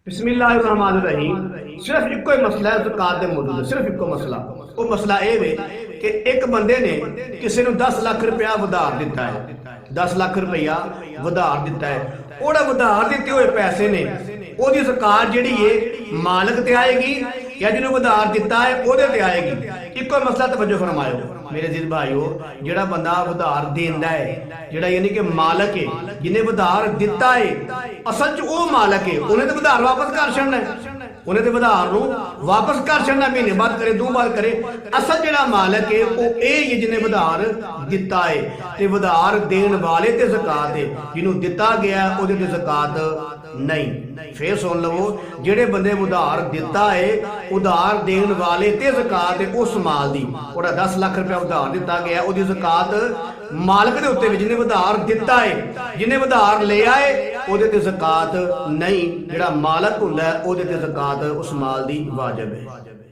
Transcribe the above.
बिस्मिल्लाहिर्रहमानिर्रहीम। सिर्फ इको ही मसला है ज़कात दे मौजूद है, सिर्फ इको मसला। वो मसला यह है कि एक बंदे ने किसी ने 10 लाख रुपया उधार दिता है, 10 लाख रुपया उधार दिता है। ओड़ा उधार दिते हुए पैसे ने ओदी ज़कात जिहड़ी है मालिक ते आएगी या जिन्होंने उधार दिता है ओदे ते आएगी। इको मसला तवज्जो फरमायो मेरे अजीज भाइयों, जिहड़ा बंदा उधार देंदा है, जिहड़ा यानी कि मालिक है, जिन्हें उधार दिता है असल च वो मालिक है, उन्हें तो उधार वापस कर छड़ना है, उन्हें तो उधार नूं वापस कर छड़ना, महीने बाद करे 2 बार करे। असल जिहड़ा मालिक है वो ये जिन्हें उधार दिता है ते उधार देण वाले ते ज़कात है, जिन्हों दिता गया ओदे ते ज़कात नहीं। फिर सुन लवो, जेड़े बंदे उधार दिता है उधार देण वाले ते ज़कात है उस माल दी। ओड़ा 10 लाख रुपया उधार दिता गया ओदी ज़कात मालिक दे उत्ते जिन्हें उधार दिता है, जिन्हें उधार लिया है ओदे ते ज़कात नहीं। जेड़ा मालिक हुंदा है ओदे ते ज़कात उस माल दी वाजिब है।